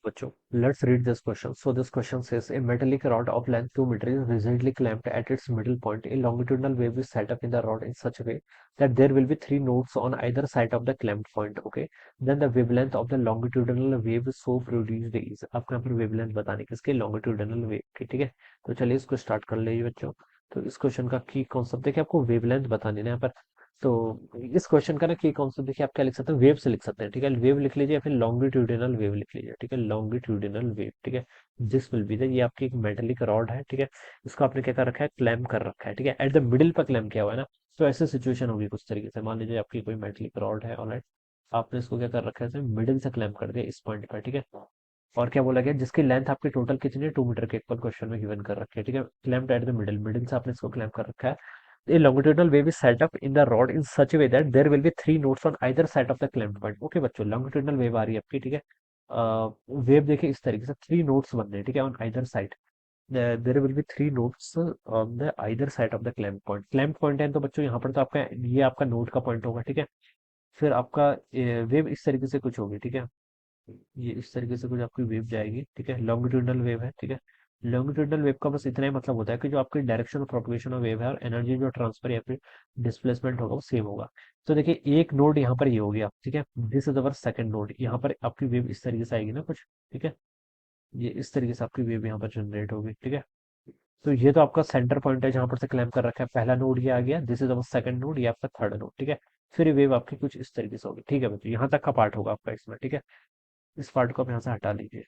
बच्चों, let's read this question. So this question says a metallic rod of length 2 meter is rigidly clamped at its middle point. A longitudinal wave is set up in the rod in such a way that there will be three nodes on either side of the clamped point. Okay. Then the wavelength of the longitudinal wave so produced is. आपको यहाँ पर wavelength बताने की इसके longitudinal wave की, ठीक है। तो चलिए इसको स्टार्ट कर लीजिए बच्चों। तो इस क्वेश्चन का की कॉन्सेप्ट देखिए, आपको वेवलेंथ बतानी है यहाँ पर। तो इस क्वेश्चन का ना की कॉन्सेप्ट देखिए, आप क्या लिख सकते हैं, वेव से लिख सकते हैं, ठीक है। वेव लिख लीजिए या फिर लॉन्गिट्यूडिनल वेव लिख लीजिए, ठीक है। लॉन्गिट्यूडिनल वेव, ठीक है। दिस विल बी द, ये आपकी एक मेटेलिक रॉड है, ठीक है। इसको आपने क्या कर रखा है, क्लैम्प कर रखा है, ठीक है। एट द मिडिल पर क्लैम्प किया हुआ है ना। तो ऐसी सिचुएशन होगी कुछ तरीके से, मान लीजिए आपकी कोई मेटेलिक रॉड है, ऑलराइट। आपने इसको क्या कर रखा है, मिडिल से क्लैम्प कर दिया इस पॉइंट पर, ठीक है। और क्या बोला गया, जिसकी लेंथ आपकी टोटल कितनी है, 2 मीटर के इक्वल क्वेश्चन में गिवन कर रखी है, ठीक है। Clamp at the middle, middle से आपने इसको क्लैम्प कर रखा है। A longitudinal wave is set up in the rod in such a way that there will be three nodes on either side of the clamped point. Okay बच्चों, longitudinal wave आ रही है आपकी, ठीक है। वेव देखिए इस तरीके से, थ्री नोड्स बन रहे हैं, ठीक है, on either side. There will be three nodes on the either side of the clamp point. Clamp point है तो बच्चों यहाँ पर तो आपका ये आपका नोड का पॉइंट होगा, ठीक है। फिर आपका वेव इस तरीके से कुछ होगी, ठीक है। ये इस तरीके से कुछ आपकी वेव जाएगी, ठीक है। लॉन्गिट्यूडनल वेव है, ठीक है। लॉन्गिट्यूडनल वेव का बस इतना ही मतलब होता है कि जो आपकी direction of propagation of wave है और एनर्जी जो ट्रांसफर या फिर डिस्प्लेसमेंट होगा वो सेम होगा। तो देखिए एक नोड यहाँ पर ये हो गया, ठीक है। This is our second node, यहाँ पर आपकी वेव इस तरीके से आएगी ना कुछ, ठीक है। ये इस तरीके से आपकी वेव यहाँ पर जनरेट होगी, ठीक है। तो ये तो आपका सेंटर पॉइंट है जहां पर से क्लैम्प कर रखा है, पहला नोड ये आ गया, this is our second node, ये आपका थर्ड नोड, ठीक है। फिर ये वेव आपकी कुछ इस तरीके से होगी, ठीक है बच्चों। यहाँ तक का पार्ट होगा आपका इसमें, ठीक है। इस पार्ट को आप यहाँ से हटा लीजिए।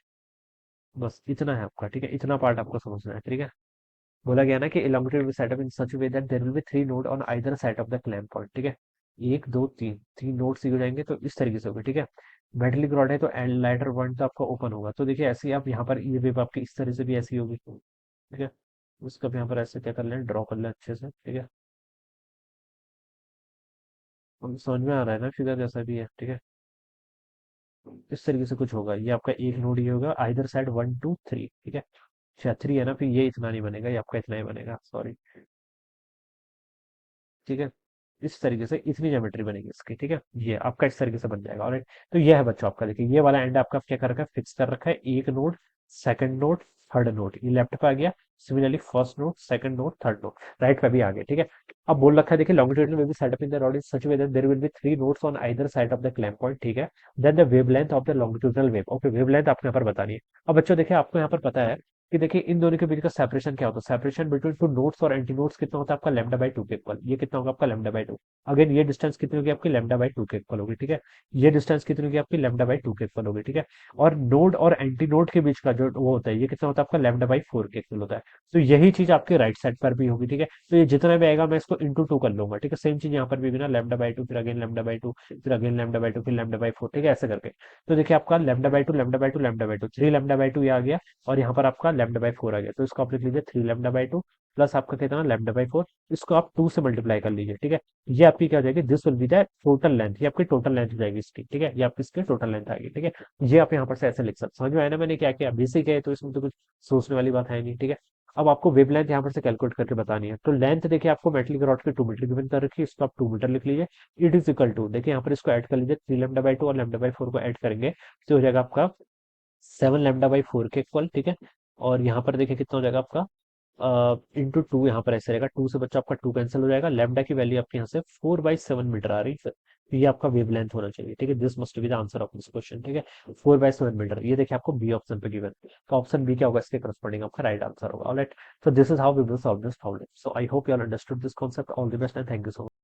बस इतना है आपका, ठीक है। इतना पार्ट आपको समझना है, ठीक है। बोला गया ना कि elongated will be set up in such a way that there will be three node on either side of the clamp point, ठीक है। एक दो तीन, तीन नोड सी हो जाएंगे तो इस तरीके से होगा, ठीक है। मेटलिक रॉड है तो लाइटर पॉइंट तो आपका ओपन होगा। तो देखिए ऐसे ही आप यहाँ पर ये वेव आपकी इस तरह से भी ऐसी होगी, ठीक है। उसका भी यहाँ पर ऐसे क्या कर लें, ड्रॉ कर लें अच्छे से, ठीक है। हम समझ में आ रहा है ना फिगर, जैसा भी है, ठीक है। इस तरीके से कुछ होगा, ये आपका एक नोड ये होगा either side, one two three, ठीक है। अच्छा थ्री है ना, फिर ये इतना नहीं बनेगा, ये आपका इतना ही बनेगा, सॉरी, ठीक है। इस तरीके से इतनी ज्योमेट्री बनेगी इसकी, ठीक है। ये आपका इस तरीके से बन जाएगा, ऑलराइट। तो ये है बच्चों आपका, देखिए ये वाला एंड आपका क्या कर रखा है, फिक्स कर रखा है। एक node, second node, third node, ये लेफ्ट पे आ गया। Similarly first node, second node, third node right पे भी आ गया, ठीक है। अब बोल रखा है देखिए, longitudinal will be set up in the rod in such way that there will be three nodes on either side of the clamp point, ठीक है। Then the wavelength of the longitudinal wave, okay, wavelength आपको यहाँ पर बतानी है। अब बच्चों देखिए, आपको यहाँ पर पता है कि देखिए इन दोनों के बीच का सेपरेशन क्या होता है, सेपरेशन बिटवीन टू नोड्स और एंटी नोड्स कितना होता है आपका, लैम्डा बाई टू के इक्वल। ये कितना होगा आपका, लैम्डा बाई टू। अगेन ये डिस्टेंस कितनी होगी आपकी, लैम्डा बाई टू के इक्वल होगी, ठीक है। ये डिस्टेंस कितनी होगी आपकी, लैम्डा बाई टू के इक्वल होगी, ठीक है। और नोड और एंटी नोड के बीच का जो वो होता है, ये कितना होता है आपका, लैम्डा बाई फोर के इक्वल होता है। तो यही चीज आपके राइट साइड पर भी होगी, ठीक है। तो ये जितना भी आएगा मैं इसको इंटू टू कर लूंगा, ठीक है। सेम चीज यहाँ पर भी ना, लैम्डा बाई टू, फिर अगेन लैम्डा बाई टू, फिर अगेन लैम्डा बाई टू, फिर लैम्डा बाई फोर, ठीक है, ऐसे करके। तो देखिए आपका lambda by two, lambda by two, lambda by two, three lambda by two ये आ गया। और यहाँ पर आपका लैम्डा बाई फोर आ गया, तो इसको आप लिख लीजिए three lambda by two plus आपका कितना, लैम्डा बाई फोर। इसको आप टू से मल्टीप्लाई कर लीजिए, ठीक है। ये आपकी क्या हो जाएगी, this will be the total length, ये आपकी टोटल लेंथ हो जाएगी इसकी, ठीक है। ये आपकी इसकी टोटल लेंथ आएगी, ठीक है। ये आप यहाँ पर से ऐसे लिख सकते, समझ में आया ना मैंने क्या किया, बेसिक है तो इसमें तो कुछ सोचने वाली बात है नहीं, ठीक है। अब आपको वेव लेंथ यहाँ पर से कैलकुलेट करके बतानी है। तो लेंथ देखिए आपको मेटलिक रॉड की 2 मीटर गिवन कर रखी है, इसको आप 2 मीटर लिख लीजिए। इट इज इक्वल टू, देखिए यहाँ पर इसको ऐड कर लीजिए, थ्री लेमडा बाई टू और लेमडा बाई फोर को ऐड करेंगे तो हो जाएगा आपका सेवन लेमडा बाई फोर के इक्वल, ठीक है। और यहाँ पर देखिए कितना हो जाएगा आपका, इंटू टू, यहाँ पर ऐसे रहेगा, टू से बच्चा आपका टू कैंसिल हो जाएगा। लैम्डा की वैल्यू आपके यहाँ से 4/7 मीटर आ रही है। तो ये आपका वेवलेंथ होना चाहिए, ठीक है। This must be the answer of this question, ठीक है। 4/7 मीटर, ये देखिए आपको बी ऑप्शन पे गिवन। तो ऑप्शन बी क्या होगा, इसके करस्पॉन्डिंग आपका राइट आंसर होगा, alright. So this is how we will solve this problem. So I hope you all understood this concept. All the best and thank you so much.